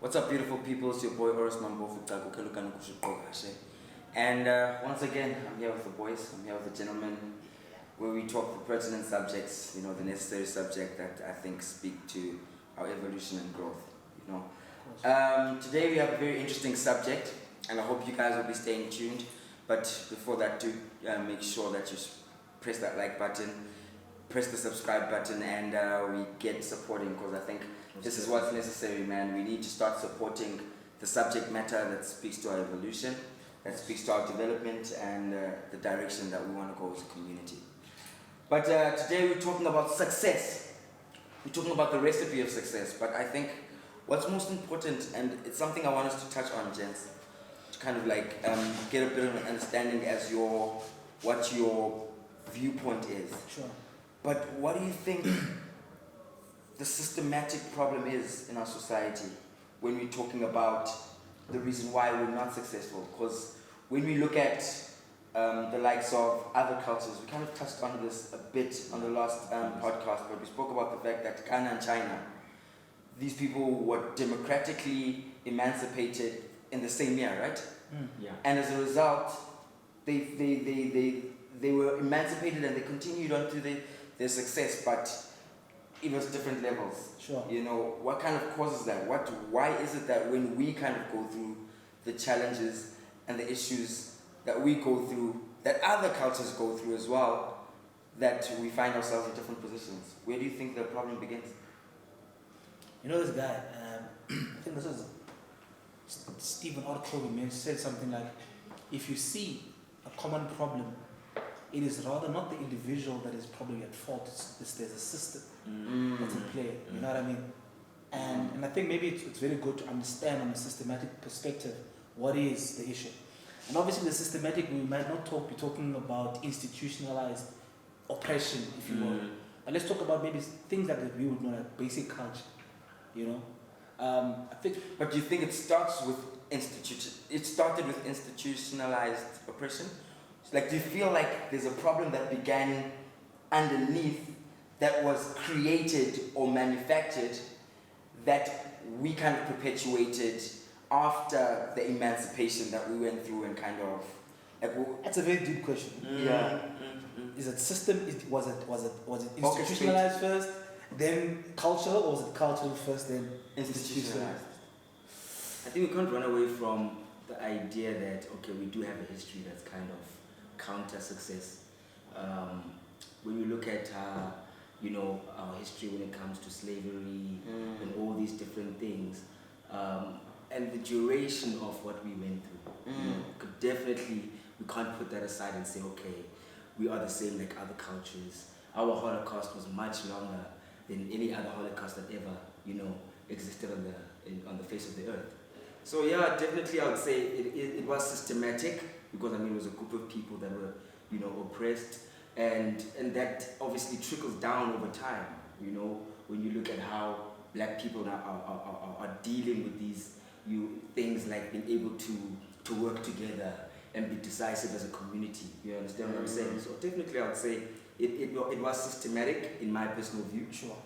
What's up, beautiful people? It's your boy Oris Mambofu. And once again, I'm here with the boys, I'm here with the gentlemen, where we talk the pertinent subjects, the necessary subject that I think speak to our evolution and growth, Today we have a very interesting subject, and I hope you guys will be staying tuned. But before that, do make sure that you press that like button, press the subscribe button, and we get supporting, because I think this is what's necessary, man. We need to start supporting the subject matter that speaks to our evolution, that speaks to our development, and the direction that we want to go as a community. But today we're talking about success. We're talking about the recipe of success. But I think what's most important, and it's something I want us to touch on, gents, to kind of like get a bit of an understanding as what your viewpoint is. Sure. But what do you think the systematic problem is in our society when we're talking about the reason why we're not successful? Because when we look at the likes of other cultures, we kind of touched on this a bit on the last podcast, but we spoke about the fact that Ghana and China, these people were democratically emancipated in the same year, right? Yeah. And as a result, they were emancipated and they continued on to their success, but it was different levels. Sure. What kind of causes that? Why is it that when we kind of go through the challenges and the issues that we go through, that other cultures go through as well, that we find ourselves in different positions? Where do you think the problem begins? This guy, I think this is Stephen R. Covey, said something like, if you see a common problem, it is rather not the individual that is probably at fault, there's a system that's at play, you know what I mean? And I think maybe it's very good to understand on a systematic perspective what is the issue. And obviously the systematic, we might not be talking about institutionalized oppression, if you will. And let's talk about maybe things that we would know like basic culture, I think. But do you think it started with institutionalized oppression? Like, do you feel like there's a problem that began underneath that was created or manufactured that we kind of perpetuated after the emancipation that we went through and kind of like? That's a very deep question. Yeah. Is it system? Was it institutionalized first, then cultural, or was it cultural first, then Institutionalized. I think we can't run away from the idea that, okay, we do have a history that's kind of counter success. When you look at our history when it comes to slavery and all these different things, and the duration of what we went through, we can't put that aside and say, okay, we are the same like other cultures. Our Holocaust was much longer than any other Holocaust that ever existed on the face of the earth. So yeah, definitely I would say it was systematic, because it was a group of people that were oppressed, and that obviously trickles down over time. When you look at how black people are dealing with these things, like being able to work together and be decisive as a community. You understand what I'm saying? So definitely I would say it was systematic in my personal view. Sure.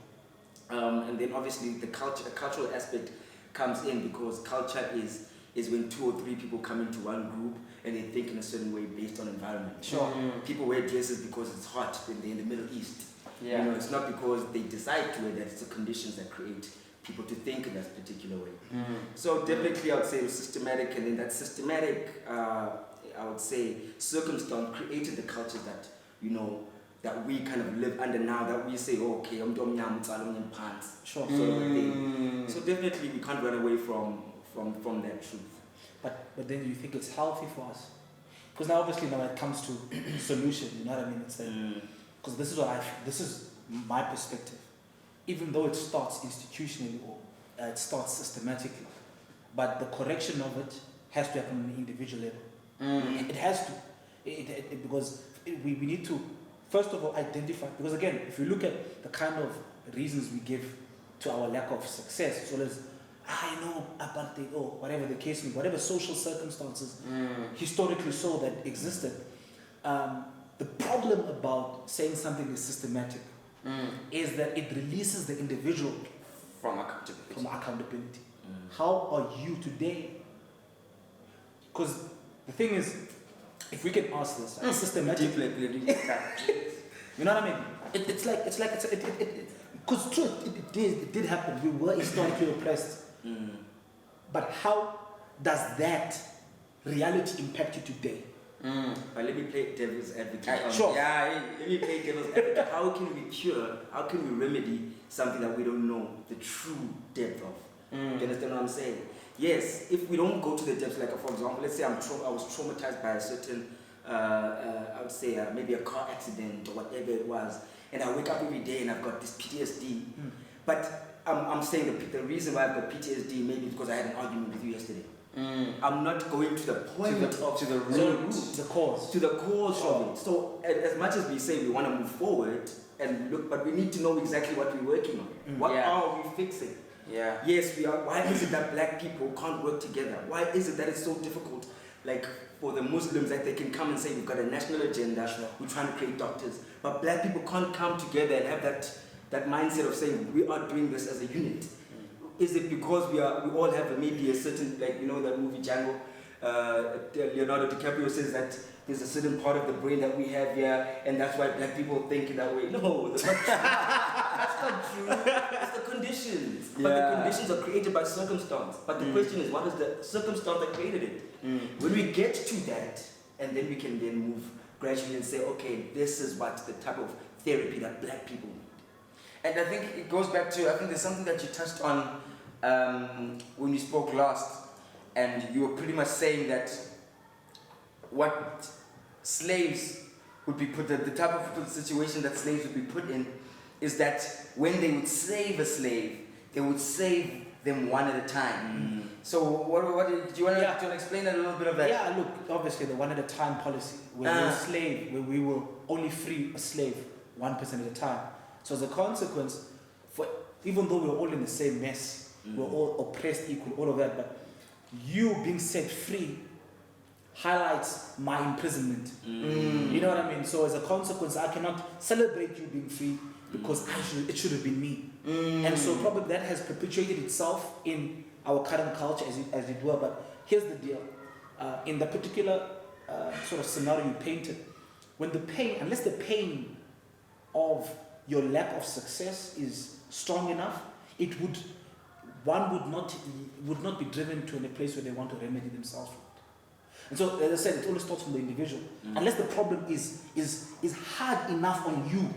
And then obviously the cultural aspect comes in, because culture is when two or three people come into one group and they think in a certain way based on environment. Sure. People wear dresses because it's hot when they're in the Middle East. Yeah. It's not because they decide to wear that, it's the conditions that create people to think in that particular way. So definitely I would say it was systematic, and then that systematic, I would say, circumstance created the culture that, that we kind of live under now, that we say, oh, okay, I'm pants. Sure. Sort of a thing. So definitely we can't run away from that truth. But then do you think it's healthy for us? Because now obviously when it comes to solution, you know what I mean? It's like, because this is my perspective. Even though it starts institutionally or it starts systematically, but the correction of it has to happen on an individual level. It has to, because we need to first of all identify. Because again, if you look at the kind of reasons we give to our lack of success, as well as apartheid, or whatever the case may be, whatever social circumstances historically so that existed, the problem about saying something is systematic is that it releases the individual from accountability. How are you today? Because the thing is, if we can ask this systematically, you know what I mean? Because true, it did happen. We were historically oppressed. But how does that reality impact you today? But let me play devil's advocate. Sure. Yeah, Let me play devil's advocate. How can we cure? How can we remedy something that we don't know the true depth of? Do you understand what I'm saying? Yes, if we don't go to the depths, like for example, let's say I was traumatized by a certain, I would say maybe a car accident or whatever it was, and I wake up every day and I've got this PTSD. But I'm saying the reason why I've got PTSD maybe because I had an argument with you yesterday. I'm not going to the point to the root, root, the cause. To the cause of it. So as much as we say we want to move forward and look, but we need to know exactly what we're working on. What are we fixing? Yeah. Yes, we are. Why is it that black people can't work together? Why is it that it's so difficult, like for the Muslims, that they can come and say we've got a national agenda, we're trying to create doctors, but black people can't come together and have that mindset of saying we are doing this as a unit? Is it because we all have maybe a certain, like, you know, that movie Django, Leonardo DiCaprio says that there's a certain part of the brain that we have here, and that's why black people think that way. No, that's not true. That's not true. It's the conditions. But the conditions are created by circumstance. But the question is, what is the circumstance that created it? When we get to that, and then we can then move gradually and say, okay, this is what the type of therapy that black people need. And I think it goes back to, I think there's something that you touched on when you spoke last, and you were pretty much saying that what slaves would be put, the type of situation that slaves would be put in, is that when they would save a slave, they would save them one at a time. So what do you want to explain a little bit of that? Yeah, look, obviously the one at a time policy, where we were a slave, where we will only free a slave 1% at a time. So as a consequence, even though we were all in the same mess, we were all oppressed equal, all of that, but you being set free highlights my imprisonment. You know what I mean? So as a consequence, I cannot celebrate you being free because it should have been me. And so probably that has perpetuated itself in our current culture as it were. But here's the deal. In the particular sort of scenario you painted, when the pain, unless the pain of your lack of success is strong enough, one would not be driven to a place where they want to remedy themselves from it. And so, as I said, it always starts from the individual. Unless the problem is hard enough on you,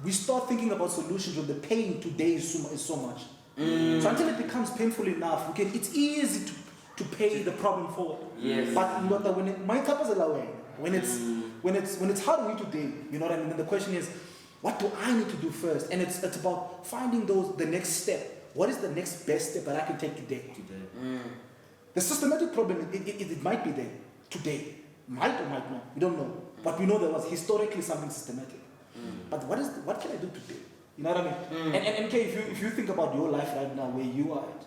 we start thinking about solutions when the pain today is so much. So until it becomes painful enough, it's easy to pay the problem forward. Yes. But when it might happen when it's hard on you today, you know what I mean? Then the question is, what do I need to do first? And it's about finding the next step. What is the next best step that I can take today? The systematic problem, it might be there today. Might or might not. We don't know. But we know there was historically something systematic. But what can I do today? You know what I mean? And MK, if you think about your life right now, where you are at,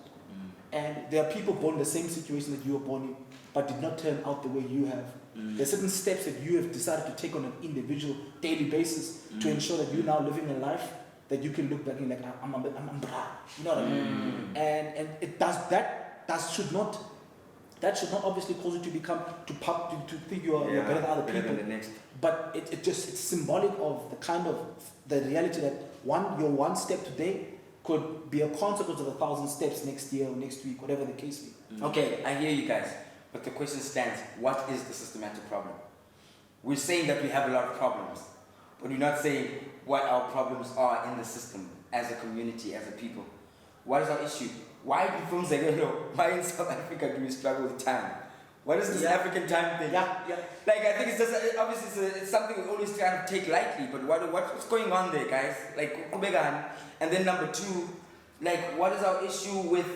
and there are people born in the same situation that you were born in, but did not turn out the way you have. There are certain steps that you have decided to take on an individual, daily basis to ensure that you're now living a life that you can look back and like, I'm bra. You know what I mean? And it does that should not obviously cause you to become to think you're better than other people. Than the next. But it's symbolic of the kind of the reality that your one step today could be a consequence of 1,000 steps next year or next week, whatever the case be. Okay, I hear you guys, but the question stands, what is the systematic problem? We're saying that we have a lot of problems, but we're not saying what our problems are in the system, as a community, as a people. What is our issue? Why do films like, why in South Africa do we struggle with time? What is this African time thing? Yeah. Like, I think it's just, obviously it's something we always try to take lightly, but what's going on there, guys? Like, and then number two, like, what is our issue with,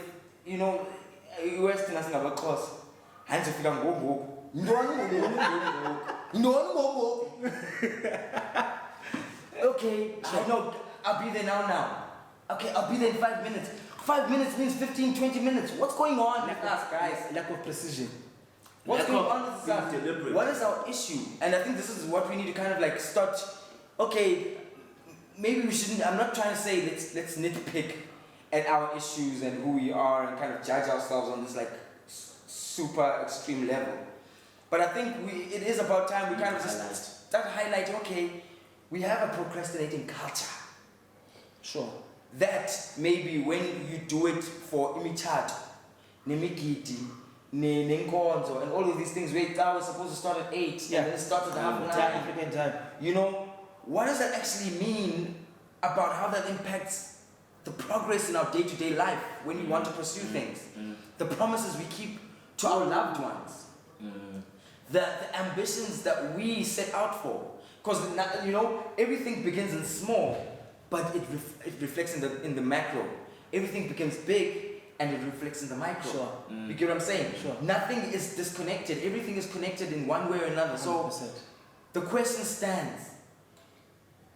Western as a course? Hands of okay, I know, I'll be there now. Okay, I'll be there in 5 minutes. 5 minutes means 15, 20 minutes. What's going on with us, guys? Lack of precision. What's going on with us? What is our issue? And I think this is what we need to kind of like start. Okay, maybe we shouldn't. I'm not trying to say let's nitpick at our issues and who we are and kind of judge ourselves on this like super extreme level. But I think it is about time we kind of just start highlighting, okay, we have a procrastinating culture. Sure. That maybe when you do it for imitato, nemigidi, nenkonzo, and all of these things, wait, I was supposed to start at 8, Yeah. and then it started at half 9. African time. You know, what does that actually mean about how that impacts the progress in our day-to-day life when we want to pursue things? The promises we keep to our loved ones. The ambitions that we set out for. Because, you know, everything begins in small, but it reflects in the macro. Everything becomes big, and it reflects in the micro. Sure. You get what I'm saying? Sure. Nothing is disconnected. Everything is connected in one way or another. So 100%. the question stands,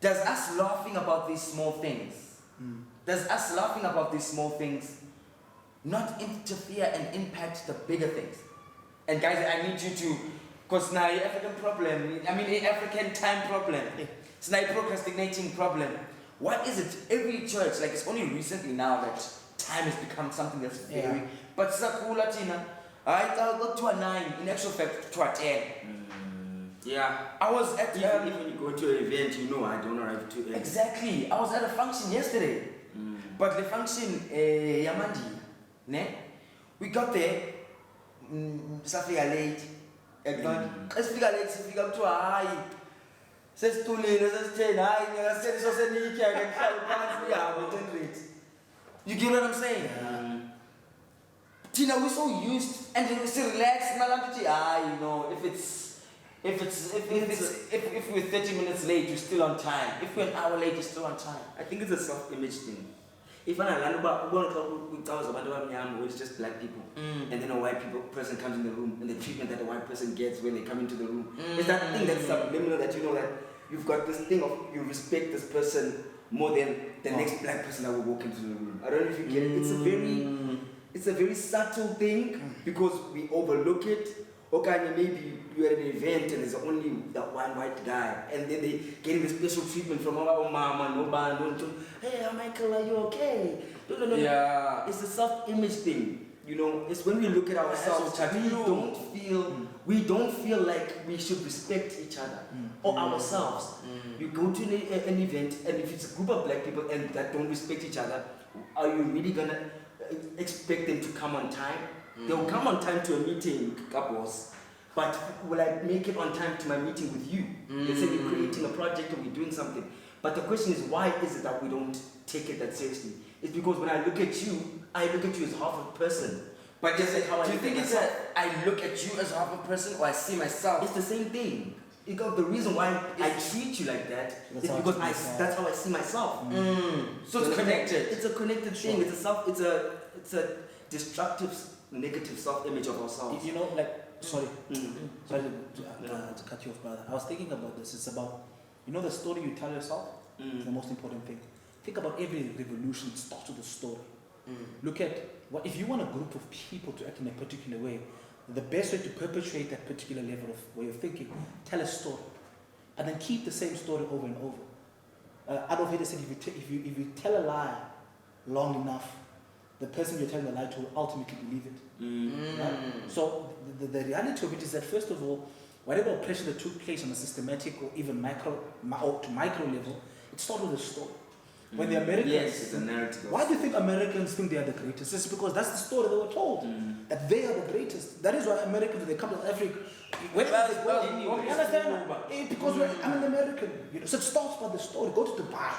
does us laughing about these small things, does us laughing about these small things not interfere and impact the bigger things? And guys, I need you to, because now African problem, I mean African time problem, it's not a procrastinating problem. What is it? Every church, like it's only recently now that time has become something that's very, but Sakula Tina, I'll go to a 9, in actual fact to a 10. Yeah. I was at Even when you go to an event, you know I don't arrive too early. exactly. I was at a function yesterday, but the function Yamandi, ne? We got there, safika late. Safika late, safika to high. Says too late, says 10 high. Says so say Nikki, I can try to you get what I'm saying? Tina, we're so used and then we still relax. You know, if we're 30 minutes late, you're still on time. If we're an hour late, you're still on time. I think it's a self-image thing. If I learn about it's just black people, and then a white person comes in the room, and the treatment that a white person gets when they come into the room, it's that thing that's subliminal that you know that you've got this thing of you respect this person more than the next black person that will walk into the room. I don't know if you get it. It's a very subtle thing because we overlook it. Okay, maybe you're at an event and there's only that one white guy, and then they getting the special treatment from our mama, no band, hey Michael, are you okay? No. Yeah. It's a self-image thing. You know, it's when we look at ourselves, we don't feel like we should respect each other or ourselves. You go to an event, and if it's a group of black people and that don't respect each other, are you really gonna expect them to come on time? They'll come on time to a meeting, couples, but will I make it on time to my meeting with you? Let's say we're creating a project or we're doing something. But the question is, why is it that we don't take it that seriously? It's because when I look at you as half a person. But just like, how I do you look think at it's myself. that I look at you as half a person or I see myself? It's the same thing. Because the reason why I treat you like that is because that's how I see myself. So it's connected. It's a connected thing. It's a destructive, negative self-image of ourselves. You know, like, sorry to cut you off, brother. I was thinking about this. It's about, you know, the story you tell yourself is the most important thing. Think about every revolution starts with a story. Look at what if you want a group of people to act in a particular way. The best way to perpetuate that particular level of way of thinking, tell a story, and then keep the same story over and over. Adolf Hitler said, if you tell a lie long enough, the person you're telling the lie to will ultimately believe it. Right? So the reality of it is that, first of all, whatever oppression that took place on a systematic or even micro level, it started with a story. When the Americans, yes, it's a narrative. Why do you think Americans think they are the greatest? It's because that's the story they were told, that they are the greatest. That is why Americans, when they come to Africa, you understand? Because I'm an American. You know, so it starts by the story. Go to Dubai.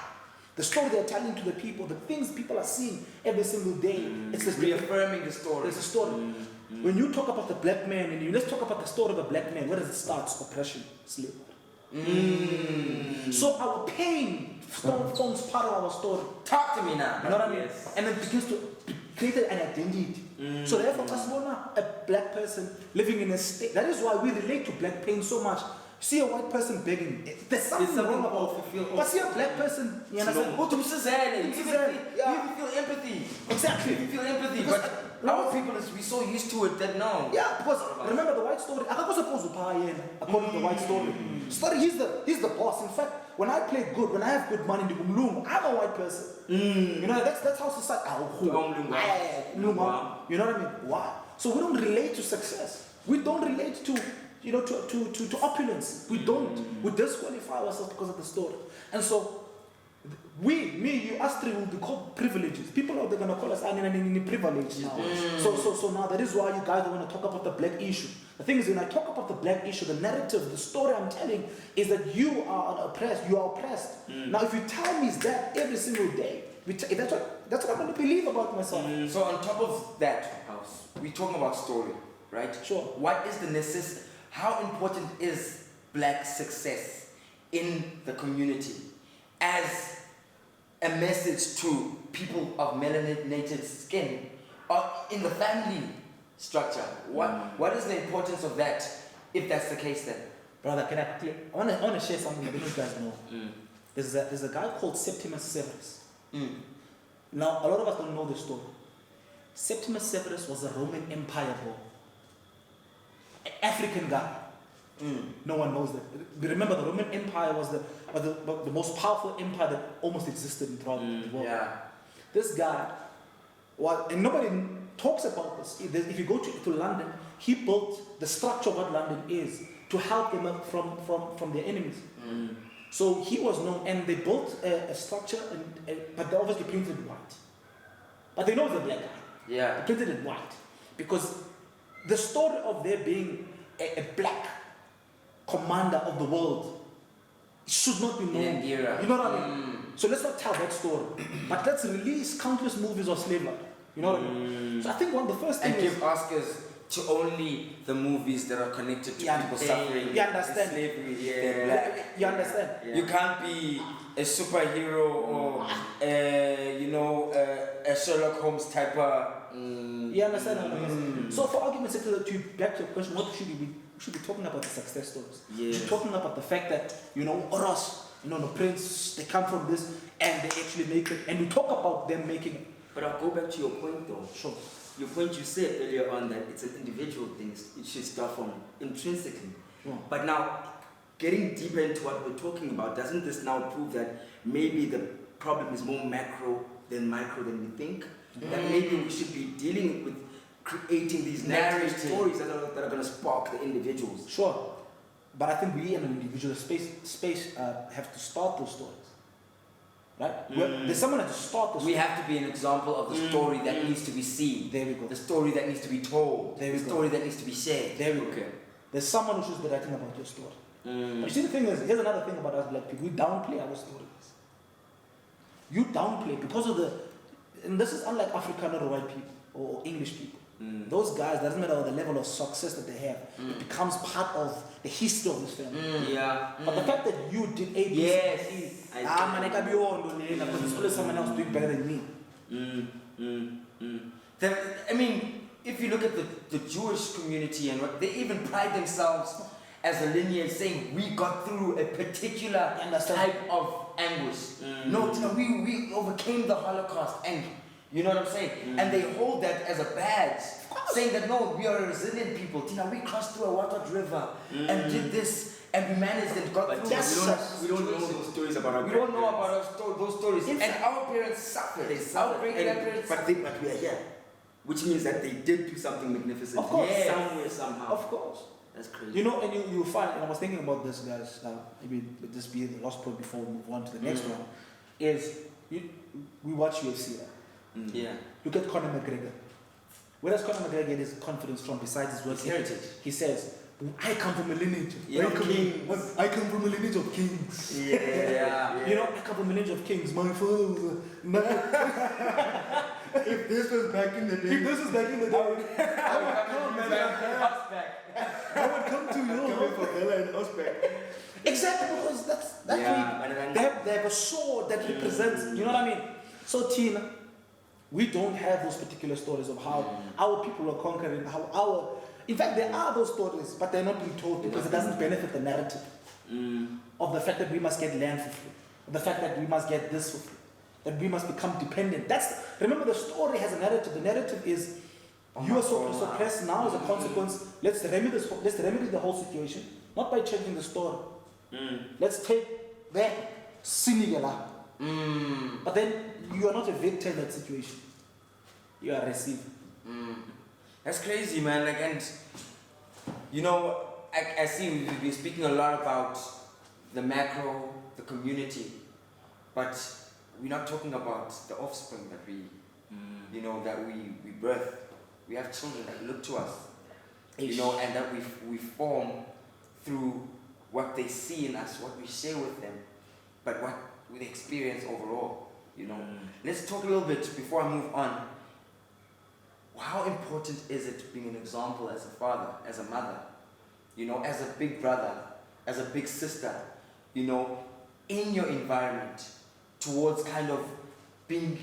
The story they're telling to the people, the things people are seeing every single day. It's this reaffirming the story. It's a story. When you talk about the black man, and let's talk about the story of a black man, where does it start? Oppression, slavery. So our pain forms part of our story. Talk to me now. You know what I mean? Yes. And it begins to create an identity. So therefore, as a black person living in a state, that is why we relate to black pain so much. See a white person begging, there's something wrong about it. But see a black person, you understand? Oh, to Suzanne, you Yeah. feel empathy. Exactly. You feel empathy, Because but our people we're so used to it that no. Yeah, because remember the white story. I was supposed to buy in according to the white story. Story, he's the boss. In fact, when I play good, when I have good money, I'm a white person. You know, that's how society. You know what I mean? Why? So we don't relate to success. We don't relate to to opulence. We don't. We disqualify ourselves because of the story. And so us three will be called privileges. People are going to call us privileged now. So now that is why you guys want to talk about the black issue. The thing is, when I talk about the black issue, the narrative, the story I'm telling is that you are oppressed. Now, if you tell me that every single day, that's what I'm going to believe about myself. So on top of that, we're talking about story, right? Sure. What is the necessity? How important is black success in the community as a message to people of melanated skin or in the family structure? What is the importance of that if that's the case then? Brother, can I quickly? I want to share something that you guys know. There's a guy called Septimus Severus. Now, a lot of us don't know the story. Septimus Severus was a Roman Empire bro. An African guy. No one knows that. But remember, the Roman Empire was the most powerful empire that almost existed throughout the world. Yeah. This guy, and nobody talks about this. If you go to London, he built the structure of what London is to help them from their enemies. So he was known, and they built a structure, but they obviously painted it white. But they know it's a black guy. Yeah. They painted it white because the story of there being a black commander of the world should not be known. In an era. You know what I mean? So let's not tell that story, but let's release countless movies of slavery. You know what I mean? So I think one of the first things and give Oscars to only the movies that are connected to people suffering. You understand? Slavery. You understand? Yeah. You can't be a superhero or a Sherlock Holmes type of. You understand what I mean? So for argument's sake, to back to your question, what should we should be talking about the success stories. Yes. We should be talking about the fact that, Oros, the prince, they come from this and they actually make it, and we talk about them making it. But I'll go back to your point though. Sure. Your point you said earlier on that it's an individual thing, it should start from intrinsically. Sure. But now, getting deeper into what we're talking about, doesn't this now prove that maybe the problem is more macro than micro than we think? That maybe we should be dealing with creating these narrative stories that are going to spark the individuals. Sure. But I think we in an individual space have to start those stories. Right? There's someone that has to start the story. We have to be an example of the story that needs to be seen. There we go. The story that needs to be told. There we the go. story that needs to be shared. There we go. Okay. There's someone who should be writing about your story. But you see, the thing is, here's another thing about us black people. We downplay our stories. You downplay because of and this is unlike African or white people or English people. Those guys, doesn't matter the level of success that they have, it becomes part of the history of this family. Yeah. But the fact that you did A, B, Yes. C, man, I can be on because there's always someone else doing better than me. I mean, if you look at the Jewish community and what they even pride themselves as a lineage, saying we got through a particular type of anguish. No, we overcame the Holocaust, and you know what I'm saying? And they hold that as a badge, saying that no, we are a resilient people. We crossed through a Water River and did this, and we managed and got through. We don't know those stories about our We don't know about those stories. In And our parents suffered. They suffered. Our great-grandparents But we are here. Which means that they did do something magnificent. Of course. Somewhere, somehow. Of course. That's crazy. And you find, and I was thinking about this, guys, maybe let this be the last point before we move on to the next one, is we watch UFC, right? Yeah. Look at Conor McGregor. Where does Conor McGregor get his confidence from besides his work heritage? He says, I come from a lineage. Yeah, kings. I come from a lineage of kings. Yeah. I come from a lineage of kings. My father. If this was back in the day, I would come to your house for Bella and Osbeck. Exactly, because that's they have a sword that represents, you know what I mean? So Tina, we don't have those particular stories of how our people were conquering, in fact there are those stories, but they're not being told because it doesn't benefit the narrative. of the fact that we must get land for free, of the fact that we must get this for free, that we must become dependent. Remember, the story has a narrative. The narrative is you are suppressed now as a consequence. Let's remedy the whole situation, not by changing the story. Let's take that cynical out. But then you are not a victim in that situation. You are a receiver. That's crazy, man. Like, and you know, I see we've been speaking a lot about the macro, the community, but we're not talking about the offspring that we, you know, that we birth. We have children that look to us, you know, and that we form through what they see in us, what we share with them, but what we experience overall, you know. Let's talk a little bit before I move on. How important is it being an example as a father, as a mother, you know, as a big brother, as a big sister, you know, in your environment towards kind of being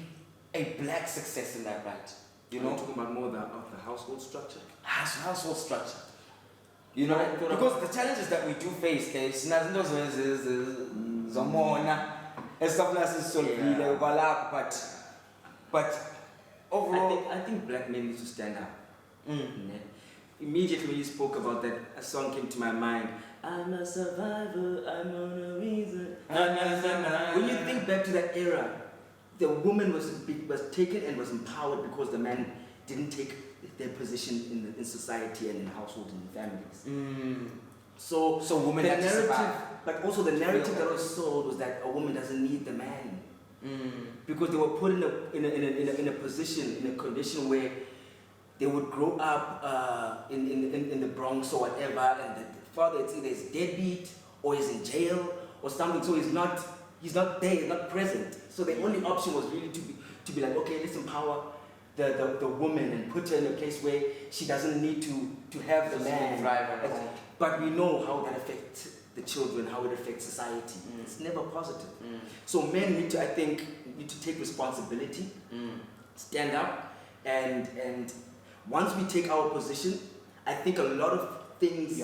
a black success in that, right? You know, talking about more of the household structure. Household structure. You know, because the challenges that we do face, but overall, I think black men need to stand up. Immediately when you spoke about that, a song came to my mind. I'm a survivor, I'm on a reason. When you think back to that era, the woman was taken and was empowered because the man didn't take their position in society and in household and in families. So women had to survive. but also the narrative that was sold was that a woman doesn't need the man. Because they were put in a position, in a condition where they would grow up in the Bronx or whatever, and the father either is deadbeat or is in jail or something, so he's not there, he's not present. So the only option was really to be like, okay, let's empower the woman and put her in a place where she doesn't need to have the man. But we know how that affects the children, how it affects society. It's never positive. So men need to take responsibility, stand up, and once we take our position, I think a lot of things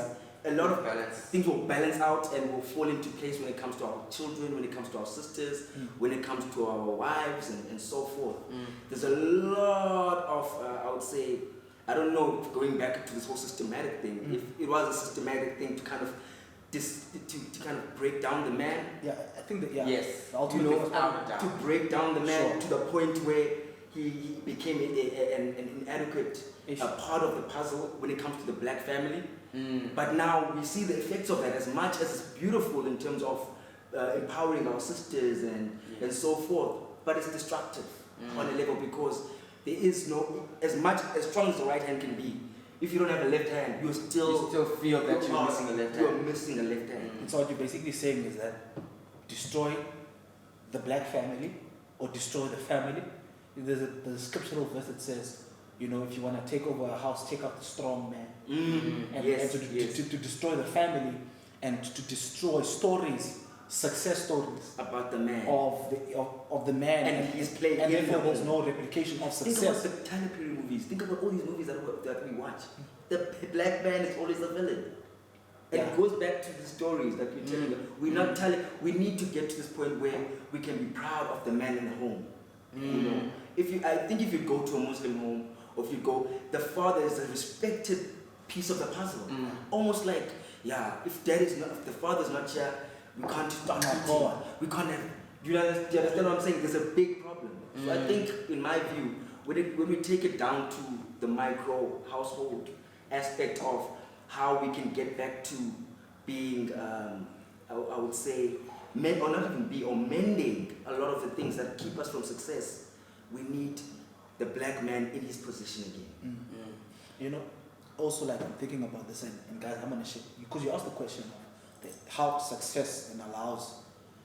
things will balance out and will fall into place when it comes to our children, when it comes to our sisters, when it comes to our wives and so forth. There's a lot of, I would say, I don't know, going back to this whole systematic thing, if it was a systematic thing to kind of to kind of break down the man. Yeah, I think that, Yes. Ultimately, to break down the man to the point where he became an inadequate part of the puzzle when it comes to the black family. But now we see the effects of that. As much as it's beautiful in terms of empowering our sisters and so forth, but it's destructive on a level, because there is no, as strong as the right hand can be, if you don't have a left hand, you still feel that you're missing a left hand. You're missing a left hand. So what you're basically saying is that destroy the black family or destroy the family. There's a scriptural verse that says, you know, if you want to take over a house, take out the strong man. And to destroy the family and to destroy stories, success stories about the man of the man, and his play, and therefore there's no replication of success. Think about the Tyler Perry movies. Think about all these movies that we watch. The black man is always the villain. And it goes back to the stories that we're telling. We're not telling. We need to get to this point where we can be proud of the man in the home. You know, I think if you go to a Muslim home, or if you go, the father is a respected piece of the puzzle. Almost like, if the father's not here, we can't start eating. We can't have. Do you understand what I'm saying? There's a big problem. So I think, in my view, when we take it down to the micro household aspect of how we can get back to being, I would say, mending a lot of the things that keep us from success, we need the black man in his position again. You know, also, like, I'm thinking about this, and guys, I'm gonna share, because you asked the question of how success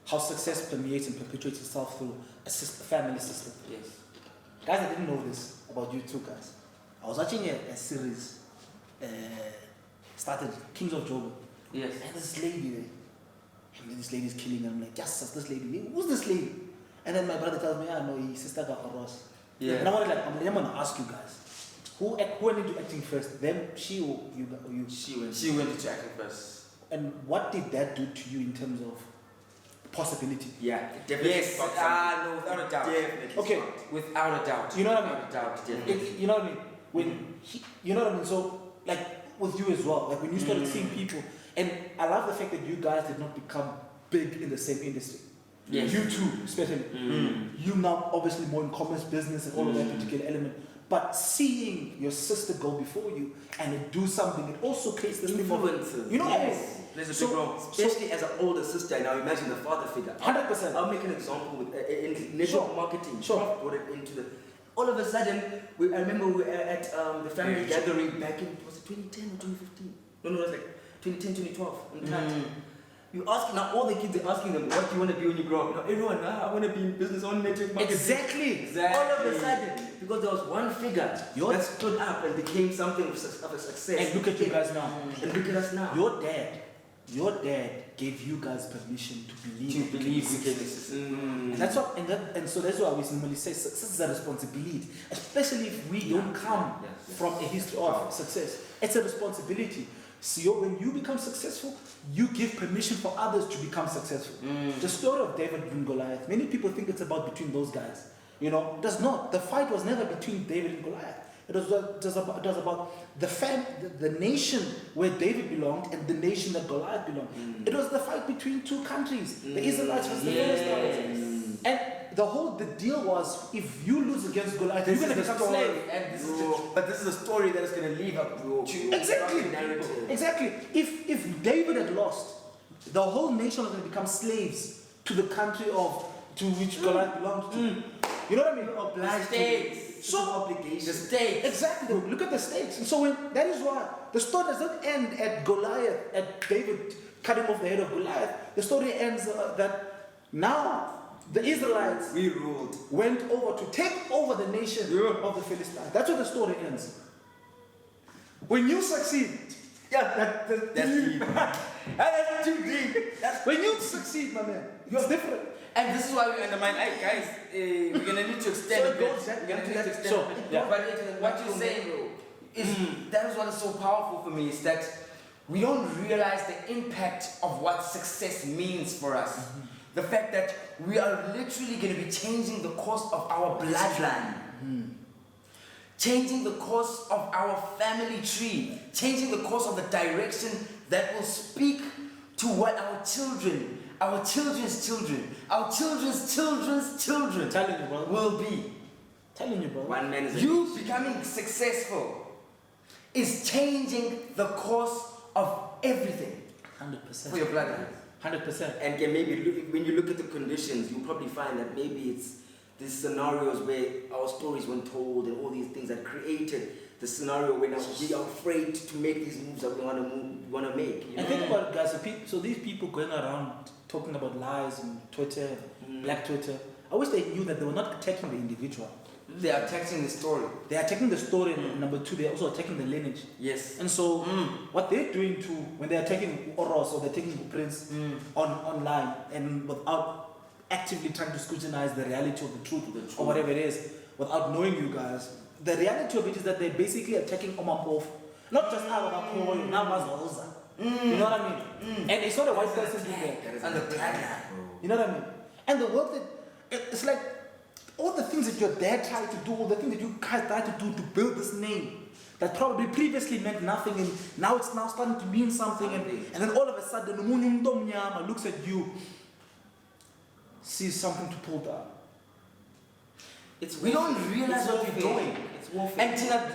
how success permeates and perpetuates itself through a family system. Yes. Guys, I didn't know this about you two guys. I was watching a series, started Kings of Joburg. Yes. And this lady there, and this lady's killing her. I'm like, yes, this lady. Who's this lady? And then my brother tells me, no, his sister got Ross. Yeah. And I'm gonna ask you guys, who went into acting first? Them, she, or you? She went into acting first. And what did that do to you in terms of possibility? Yeah, it definitely Yes, sparked something. no, without a doubt. Definitely Okay. sparked. Without a doubt. You know what I mean? Without a doubt, definitely. You know what I mean? When you know what I mean? So, like with you as well, like when you started seeing people, and I love the fact that you guys did not become big in the same industry. Yes. You too, especially. You now obviously more in commerce, business, and all of that particular element. But seeing your sister go before you and it do something, it also creates this thing of, Influences. you know what I mean? Yes. There's a So- big role. Especially as an older sister, now imagine the father figure. 100%. I'll make an example with in network Sure. marketing. Sure. Prof brought it into the. All of a sudden, I remember we were at the family Yeah. gathering back in, was it 2010 or 2015? No, it was like 2010, 2012. In Tat. You ask now, all the kids are asking them, what do you want to be when you grow up? Now everyone, I want to be in business on network marketing. Exactly. All of a sudden, because there was one figure that stood up and became something of a success. And look at you guys now. And look at us now. Your dad gave you guys permission to believe. To believe we can. And that's what, and so that's why we normally say success is a responsibility, especially if we don't come from a history of success. It's a responsibility. So when you become successful, you give permission for others to become successful. The story of David and Goliath, many people think it's about between those guys. You know, it does not. The fight was never between David and Goliath. It was about the nation where David belonged and the nation that Goliath belonged. It was the fight between two countries, the Israelites versus the Philistines. And the deal was, if you lose against Goliath, you're going to become slave. And but this is a story that is going to leave up to Exactly. narrative. Exactly. If David had lost, the whole nation was going to become slaves to the country to which Goliath belonged to. You know what I mean? Obliged to Stakes. so obligation. the stakes. Exactly. Look at the stakes. And so that is why the story does not end at Goliath, at David cutting off the head of Goliath. The story ends that now the Israelites We ruled. went over to take over the nation of the Philistines. That's what the story ends. When you succeed, That's deep. That's too deep. when you succeed, my man, it's different. And this is why we undermine. Hey guys, we're gonna need to extend So a it bit. goes We're gonna need back to to extend. so, a bit. yeah. But what you're saying is that is what is so powerful for me is that we don't realize the impact of what success means for us. The fact that we are literally going to be changing the course of our bloodline. Changing the course of our family tree, changing the course of the direction that will speak to what our children, our children's children, our children's children's children Telling you, brother. will be. Telling you, bro. One man is You becoming successful is changing the course of everything 100%. for your bloodline. 100%. And can maybe when you look at the conditions, you'll probably find that maybe it's these scenarios where our stories weren't told and all these things that created the scenario where now we are afraid to make these moves that we want to make. You know? And think about it, guys. So these people going around talking about lies and Twitter, Black Twitter. I wish they knew that they were not attacking the individual. They are attaching the story. They are attacking the story. And number two, they are also attacking the lineage. Yes. And so, what they're doing too, when they're attacking Oros or they're attacking Prince online and without actively trying to scrutinize the reality of the truth or whatever it is, without knowing you guys, the reality of it is that they're basically attacking Omapov, not just Awakapoy, Namazoza. You know what I mean? And it's not a white person doing that. And the bloodline. You know what I mean? And the work that, it's like all the things that your dad tried to do, all the things that you guys tried to do to build this name that probably previously meant nothing and now it's now starting to mean something and then all of a sudden Umunyu Mdomnyama looks at you, sees something to pull down. We don't realize what we're warfare. doing. It's warfare. And Tina,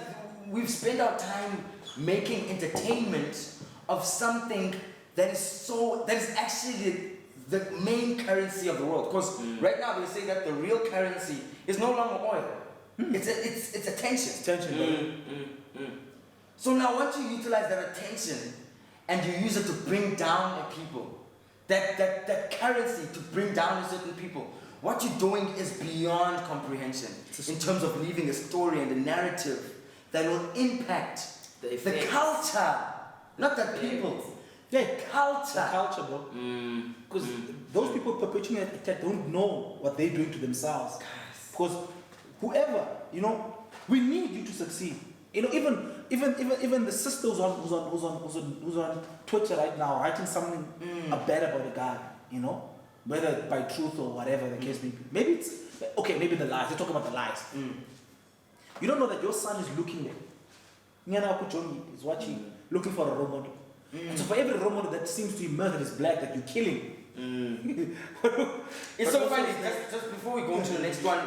we've spent our time making entertainment of something that is actually the main currency of the world. Because right now they say that the real currency is no longer oil. It's attention. Attention. So now once you utilize that attention and you use it to bring down a people, that currency to bring down a certain people, what you're doing is beyond comprehension in terms of leaving a story and a narrative that will impact the culture, not the people. Yeah, Culture. the culture, bro. Because those people perpetuating an attack don't know what they're doing to themselves. Because whoever, we need you to succeed. You know, even the sister who's on Twitter right now writing something bad about a guy, you know, whether by truth or whatever the case may be. Maybe it's okay. Maybe the lies. They talk about the lies. You don't know that your son is looking there. Nyana Kuchongi is watching, looking for a role model. And so for every role model that seems to emerge that is black, that you're killing. It's so funny. Just before we go to the next one,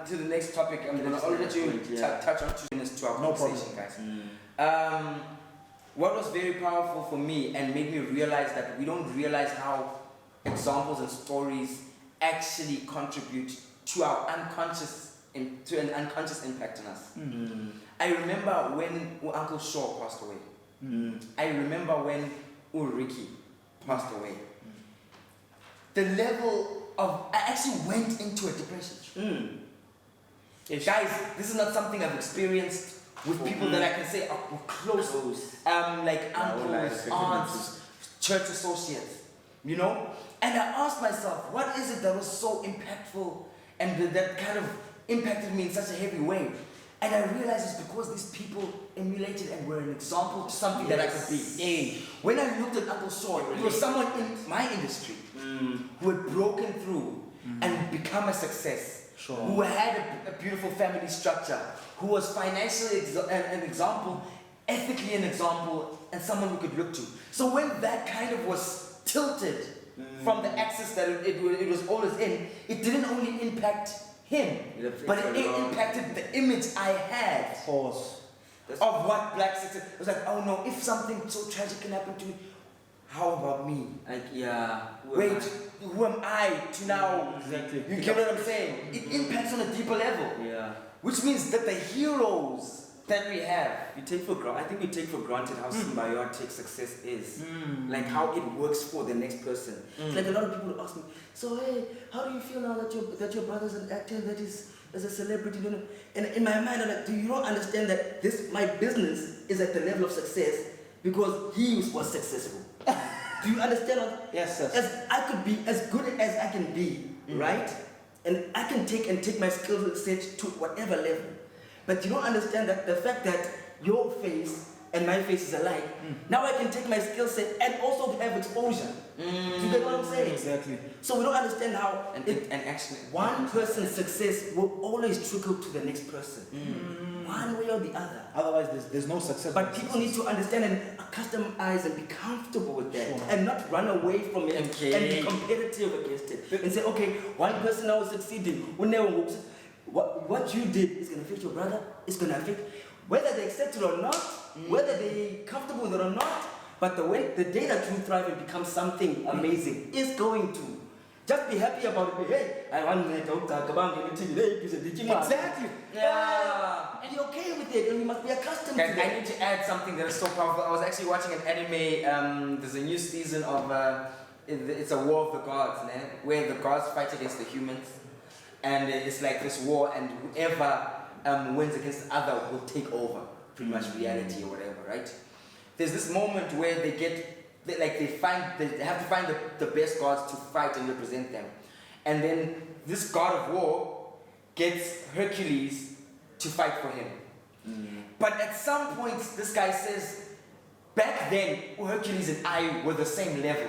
to the next topic, I'm gonna let you touch on 2 minutes to our conversation, guys. What was very powerful for me and made me realize that we don't realize how examples and stories actually contribute to our unconscious, to an unconscious impact on us. I remember when Uncle Shaw passed away. I remember when Ulriki passed away. The level of, I actually went into a depression. Guys, this is not something I've experienced with people that I can say are close, like uncles, aunts, church associates, you know? And I asked myself, what is it that was so impactful and that kind of impacted me in such a heavy way? And I realized it's because these people emulated and were an example to something that I could be. When I looked at Uncle Shaw, it was someone in my industry who had broken through and become a success, who had a beautiful family structure, who was financially an example, ethically an example, and someone we could look to. So when that kind of was tilted from the axis that it was always in, it didn't only impact him, but it impacted the image I had of what black success. It was like, oh no, if something so tragic can happen to me, how about me? Like, Wait, who am I to now? Exactly. You get what I'm saying? It impacts on a deeper level. Which means that the heroes that we have, I think we take for granted how symbiotic success is. Like how it works for the next person. Like a lot of people ask me, so hey, how do you feel now that your brother's an actor that is as a celebrity? And in my mind, I'm like, do you not understand that my business is at the level of success because he was successful? Do you understand? Yes. As I could be as good as I can be, right? And I can take my skill set to whatever level. But you don't understand that the fact that your face and my face is alike, now I can take my skill set and also have exposure. Do you get what I'm saying? Exactly. So we don't understand how and actually one person's success will always trickle to the next person. One way or the other. Otherwise, there's no success. But people need to understand and customize and be comfortable with that, and not run away from it and be competitive against it. And say, okay, one person now is succeeding. What you did is going to affect your brother. It's going to affect whether they accept it or not, whether they're comfortable with it or not. But the day that you thrive and become something amazing is going to. Just be happy about it. Hey, I want to talk about exactly. And you're okay with it, and you must be accustomed to it. I need to add something that is so powerful. I was actually watching an anime. There's a new season of it's a War of the Gods, where the gods fight against the humans, and it's like this war, and whoever wins against the other will take over, pretty much reality or whatever, right? There's this moment where they have to find the best gods to fight and represent them. And then this god of war gets Hercules to fight for him. But at some point, this guy says, back then, Hercules and I were the same level.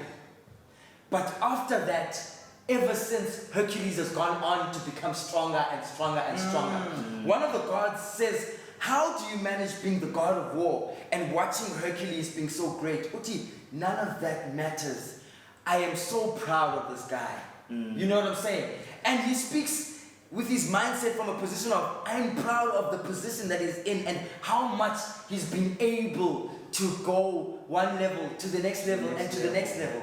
But after that, ever since, Hercules has gone on to become stronger and stronger and stronger. One of the gods says, how do you manage being the god of war and watching Hercules being so great? Uti, none of that matters. I am so proud of this guy. You know what I'm saying? And he speaks with his mindset from a position of, I'm proud of the position that he's in and how much he's been able to go one level to the next level and to the next level.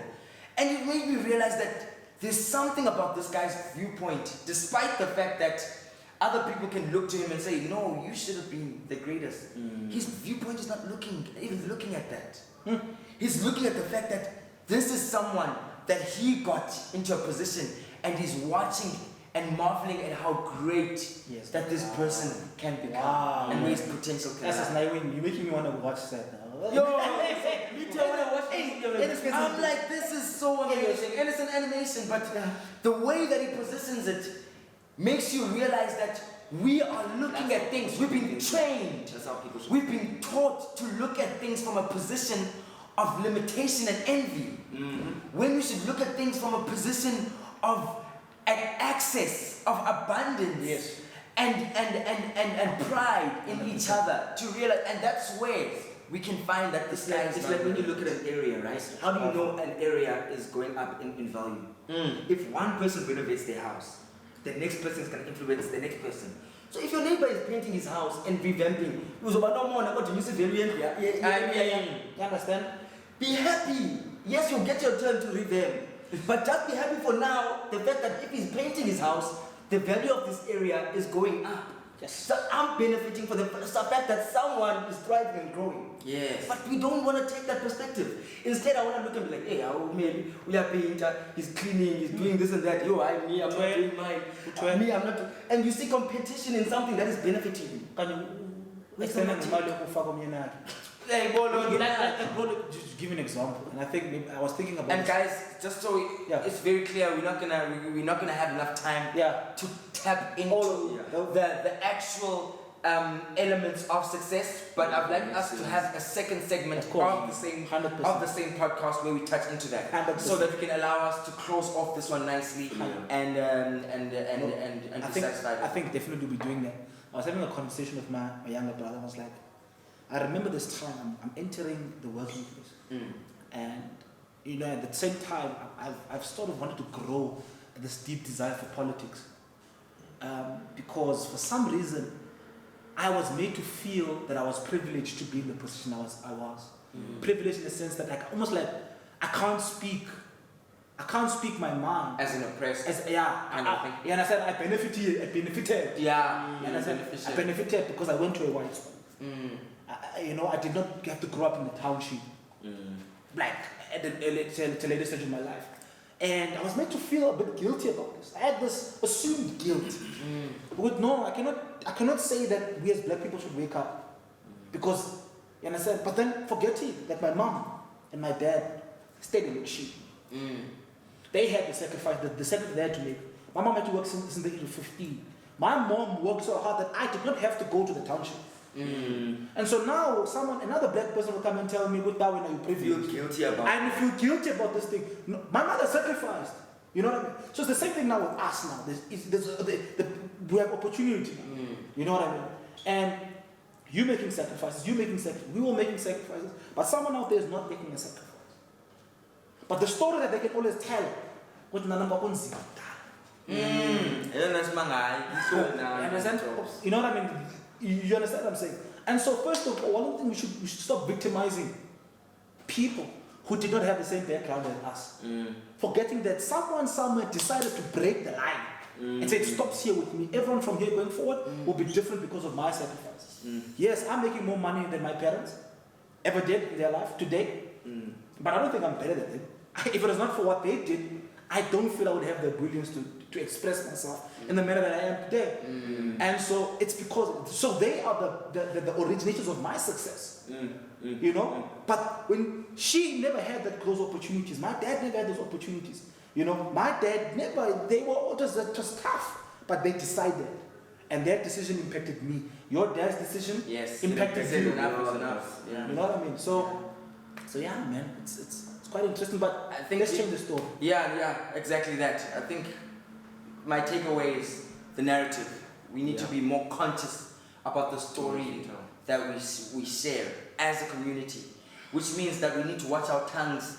And it made me realize that there's something about this guy's viewpoint, despite the fact that other people can look to him and say, no, you should have been the greatest. His viewpoint is not even looking at that. He's looking at the fact that this is someone that he got into a position and he's watching and marveling at how great that this person can become and where his potential can lie. You're making me want to watch that now. Yo, me too, I want to watch it. I'm like, this is so amazing. And it's an animation, but the way that he positions it makes you realize that we are looking at things. We've been trained. That's how people should. We've been taught to look at things from a position of limitation and envy. When we should look at things from a position of access, of abundance, Yes. and pride in each other to realize, and that's where we can find that this guy is It's like when you look at an area, right? How do you know an area is going up in value? If one person renovates their house, the next person is going to influence the next person. So if your neighbor is painting his house and revamping, You understand? be happy. Yes, you'll get your turn to revamp. But just be happy for now, the fact that if he's painting his house, the value of this area is going up. Yes. So I'm benefiting for the fact that someone is thriving and growing. Yes. But we don't want to take that perspective. Instead, I want to look and be like, hey, maybe we are painter, he's cleaning, he's doing this and that. I'm not doing mine. Me, I'm not. And you see competition in something that is benefiting you. Can you It's extend not the value of ufaka umyenaki? Hey, Bolo, Just give an example, and I think maybe I was thinking about. and this. guys, just so Yeah. it's very clear, we're not gonna have enough time Yeah. to tap into All- the actual elements of success. But I'd like us to have a second segment Of course. of the same 100%. of the same podcast where we touch into that, 100%. so that we can allow us to close off this one nicely and I be think satisfied. I think definitely we'll be doing that. I was having a conversation with my younger brother. I was like, I remember this time I'm entering the working place, and at the same time I've sort of wanted to grow this deep desire for politics, because for some reason I was made to feel that I was privileged to be in the position I was. Privileged in the sense that almost like I can't speak my mind. As an oppressed. And I said I benefited. And I said I benefited because I went to a white school. I did not have to grow up in the township, like at the later stage of my life. And I was made to feel a bit guilty about this. I had this assumed guilt. But no, I cannot say that we as black people should wake up, because you understand. But then forgetting that my mom and my dad stayed in the sheep. They had the sacrifice they had to make. My mom had to work since the age of 15. My mom worked so hard that I did not have to go to the township. And so now another black person will come and tell me, "Good now, when are you privileged?" Feel guilty about. I feel guilty about this thing. No, my mother sacrificed. You know what I mean? So it's the same thing now with us now. We have opportunity. You know what I mean? And you making sacrifices, we all making sacrifices, but someone out there is not making a sacrifice. But the story that they can always tell, what Nanamba Unzi. You understand? You know what I mean? You understand what I'm saying? And so first of all, one thing we should stop victimizing people who did not have the same background as us. Forgetting that someone somewhere decided to break the line and say it stops here with me. Everyone from here going forward will be different because of my sacrifices. Yes, I'm making more money than my parents ever did in their life today, but I don't think I'm better than them. If it was not for what they did, I don't feel I would have the brilliance to express myself in the manner that I am today. And so it's because they are the originators of my success. But when she never had those opportunities, my dad never had those opportunities. My dad never, they were all just tough, but they decided. And their decision impacted me. Your dad's decision impacted you. Enough. Yeah. You know what I mean? So yeah, man, it's quite interesting, but I think let's change the story. Yeah, exactly that. I think my takeaway is the narrative. We need to be more conscious about the story that we share as a community, which means that we need to watch our tongues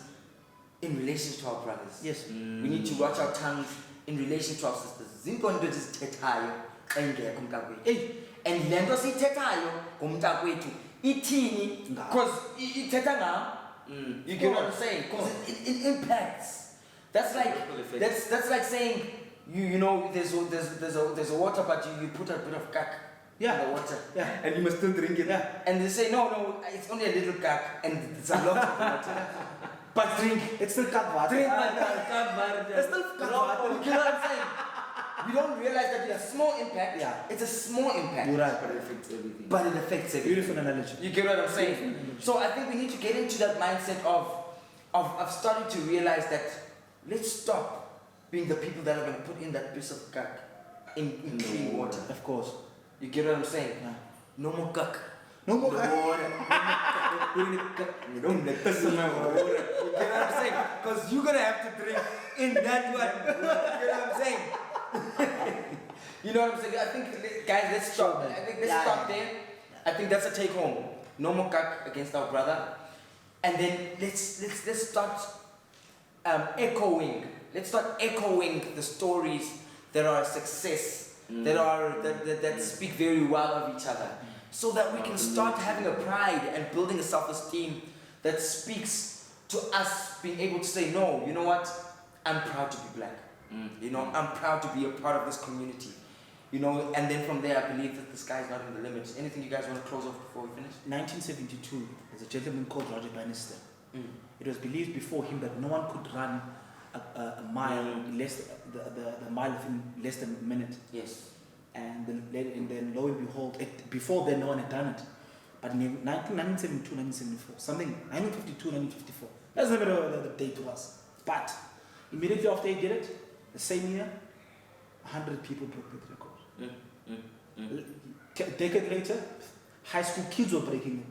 in relation to our brothers. Yes. We need to watch our tongues in relation to our sisters. Zinkonto ezithethayo engekho umntakwethu. And le nto siyithethayo ngomntakwethu ithini because ithetha ngam. You get what I'm saying? Because it impacts. That's like saying there's a water, but you put a bit of kak in the water, and you must still drink it. And they say no, it's only a little kak, and it's a lot of water. But drink. It's still kak. Drink it's still kak. You get what I'm saying? We don't realize that it's a small impact. It's a small impact. You're right. But it affects everything. Beautiful analogy. You get what I'm saying? So I think we need to get into that mindset of starting to realize that let's stop being the people that are going to put in that piece of crack in the clean water. water. Of course. You get what I'm saying? Yeah. No more cuck. No more. The water. You don't let this in my water. You get what I'm saying? Because you're gonna have to drink in that one. You get what I'm saying? You know what I'm saying? I think, guys, let's stop. I think let's stop there. I think that's a take home. No more cuck against our brother. And then let's start echoing. Let's start echoing the stories that are a success, that speak very well of each other, so that we can start having a pride and building a self-esteem that speaks to us being able to say, no, you know what? I'm proud to be black. You know, I'm proud to be a part of this community. You know, and then from there, I believe that the sky is not in the limit. Anything you guys want to close off before we finish? 1972, there's a gentleman called Roger Bannister. It was believed before him that no one could run a mile less the mile within less than a minute. Yes. And then lo and behold, before then no one had done it. But in 1972, 1974, something 1952, 1954. Doesn't matter the date was. But immediately after he did it, the same year, 100 people broke the record. A decade later, high school kids were breaking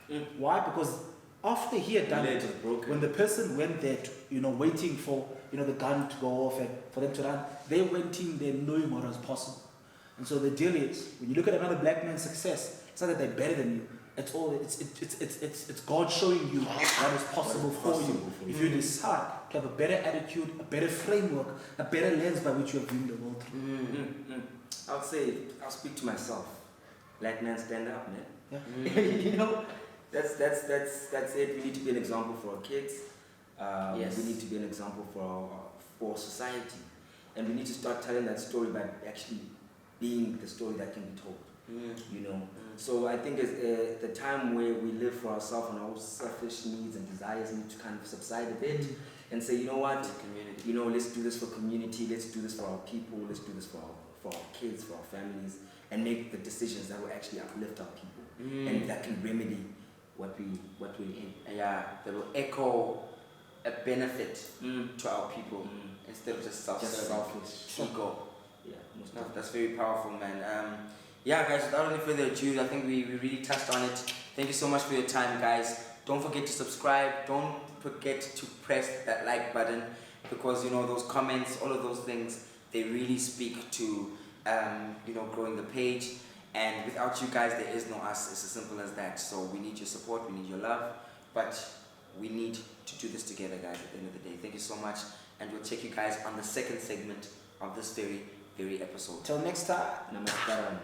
it. Why? Because after he had done it, when the person went there, waiting for the gun to go off and for them to run, they went in there knowing what was possible. And so the deal is, when you look at another black man's success, it's not that they're better than you. It's God showing you what is possible for you if you decide to have a better attitude, a better framework, a better lens by which you are viewing the world through. I'll speak to myself. Black man, stand up, man. Yeah. You know, that's it. We need to be an example for our kids. Yes. We need to be an example for society, and we need to start telling that story by actually being the story that can be told. You know. So I think it's the time where we live for ourselves and our selfish needs and desires need to kind of subside a bit and say, you know what, Community. you know, let's do this for community, let's do this for our people, let's do this for our kids, for our families, and make the decisions that will actually uplift our people and that can remedy what we're in. Yeah, that will echo a benefit to our people instead of just selfish ego. Yeah, most No, definitely. that's very powerful, man. Yeah, guys, without any further ado, I think we really touched on it. Thank you so much for your time, guys. Don't forget to subscribe. Don't forget to press that like button, because those comments, all of those things, they really speak to growing the page. And without you guys, there is no us. It's as simple as that. So we need your support, we need your love, but we need to do this together, guys, at the end of the day. Thank you so much, and we'll check you guys on the second segment of this very episode. Till next time. Namaskaram.